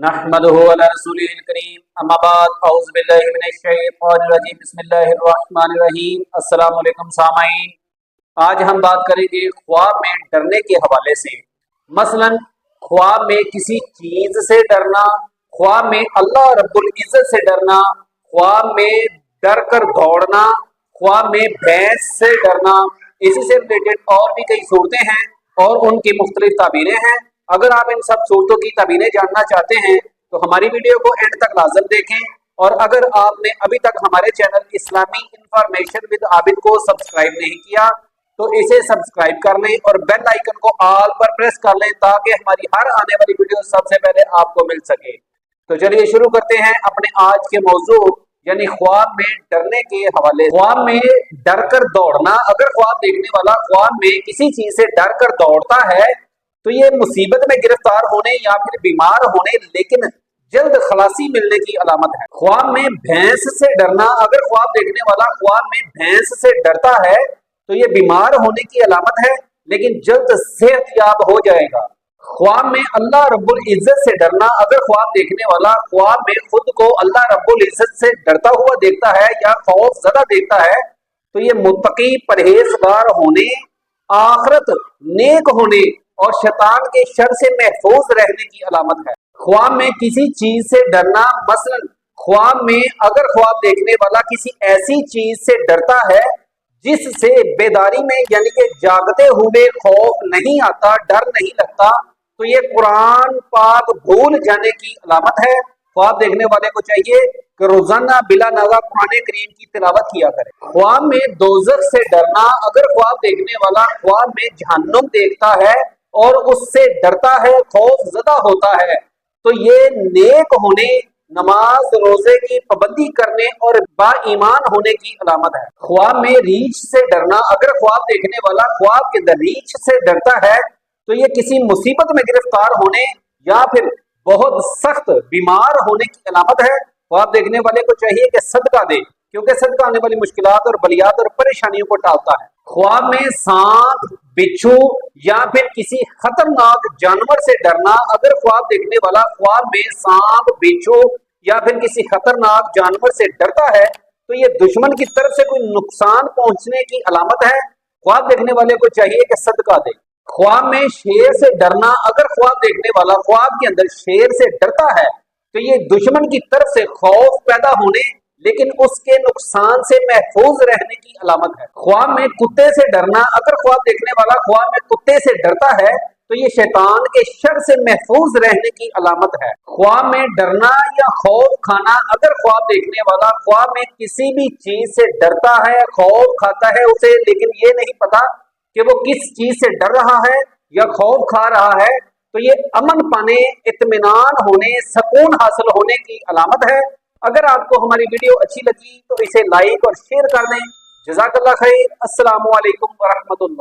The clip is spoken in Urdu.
نحمده علی رسوله الکریم اما بعد اعوذ باللہ من الشیطان الرجیم بسم اللہ الرحمن الرحیم۔ السلام علیکم سامعین، آج ہم بات کریں گے خواب میں ڈرنے کے حوالے سے۔ مثلا خواب میں کسی چیز سے ڈرنا، خواب میں اللہ رب العزت سے ڈرنا، خواب میں ڈر کر دوڑنا، خواب میں بھینس سے ڈرنا، اسی سے ریلیٹڈ اور بھی کئی صورتیں ہیں اور ان کی مختلف تعبیریں ہیں۔ اگر آپ ان سب صورتوں کی تعبیریں جاننا چاہتے ہیں تو ہماری ویڈیو کو اینڈ تک لازم دیکھیں، اور اگر آپ نے ابھی تک ہمارے چینل اسلامی انفارمیشن ود عابد کو سبسکرائب نہیں کیا تو اسے سبسکرائب کر لیں اور بیل آئیکن کو آل پر پریس کر لیں تاکہ ہماری ہر آنے والی ویڈیو سب سے پہلے آپ کو مل سکے۔ تو چلیے شروع کرتے ہیں اپنے آج کے موضوع یعنی خواب میں ڈرنے کے حوالے۔ خواب میں ڈر کر دوڑنا، اگر خواب دیکھنے والا خواب میں کسی چیز سے ڈر کر دوڑتا ہے تو یہ مصیبت میں گرفتار ہونے یا پھر بیمار ہونے لیکن جلد خلاصی ملنے کی علامت ہے۔ خواب میں بھینس سے ڈرنا، اگر خواب دیکھنے والا خواب میں بھینس سے ڈرتا ہے تو یہ بیمار ہونے کی علامت ہے لیکن جلد صحت یاب ہو جائے گا۔ خواب میں اللہ رب العزت سے ڈرنا، اگر خواب دیکھنے والا خواب میں خود کو اللہ رب العزت سے ڈرتا ہوا دیکھتا ہے یا خوف زدہ دیکھتا ہے تو یہ متقی، پرہیزگار ہونے، آخرت نیک ہونے اور شیطان کے شر سے محفوظ رہنے کی علامت ہے۔ خواب میں کسی چیز سے ڈرنا، مثلا خواب میں اگر خواب دیکھنے والا کسی ایسی چیز سے ڈرتا ہے جس سے بیداری میں یعنی کہ جاگتے ہوئے خوف نہیں آتا، ڈر نہیں لگتا، تو یہ قرآن پاک بھول جانے کی علامت ہے۔ خواب دیکھنے والے کو چاہیے کہ روزانہ بلا ناغہ قرآن کریم کی تلاوت کیا کرے۔ خواب میں دوزخ سے ڈرنا، اگر خواب دیکھنے والا خواب میں جہنم دیکھتا ہے اور اس سے ڈرتا ہے، خوف زدہ ہوتا ہے، تو یہ نیک ہونے، نماز روزے کی پابندی کرنے اور با ایمان ہونے کی علامت ہے۔ خواب میں ریچھ سے ڈرنا، اگر خواب دیکھنے والا خواب کے اندر ریچھ سے ڈرتا ہے تو یہ کسی مصیبت میں گرفتار ہونے یا پھر بہت سخت بیمار ہونے کی علامت ہے۔ خواب دیکھنے والے کو چاہیے کہ صدقہ دے کیونکہ صدقہ آنے والی مشکلات اور بلیات اور پریشانیوں کو ٹالتا ہے۔ خواب میں سانپ، بچھو یا پھر کسی خطرناک جانور سے ڈرنا، اگر خواب دیکھنے والا خواب میں سانپ، بچھو یا پھر کسی خطرناک جانور سے ڈرتا ہے تو یہ دشمن کی طرف سے کوئی نقصان پہنچنے کی علامت ہے۔ خواب دیکھنے والے کو چاہیے کہ صدقہ دے۔ خواب میں شیر سے ڈرنا، اگر خواب دیکھنے والا خواب کے اندر شیر سے ڈرتا ہے تو یہ دشمن کی طرف سے خوف پیدا ہونے لیکن اس کے نقصان سے محفوظ رہنے کی علامت ہے۔ خواب میں کتے سے ڈرنا، اگر خواب دیکھنے والا خواب میں کتے سے ڈرتا ہے تو یہ شیطان کے شر سے محفوظ رہنے کی علامت ہے۔ خواب میں ڈرنا یا خوف کھانا، اگر خواب دیکھنے والا خواب میں کسی بھی چیز سے ڈرتا ہے، خوف کھاتا ہے اسے لیکن یہ نہیں پتا کہ وہ کس چیز سے ڈر رہا ہے یا خوف کھا رہا ہے تو یہ امن پانے، اطمینان ہونے، سکون حاصل ہونے کی علامت ہے۔ اگر آپ کو ہماری ویڈیو اچھی لگی تو اسے لائک اور شیئر کر دیں۔ جزاک اللہ خیر۔ السلام علیکم ورحمۃ اللہ۔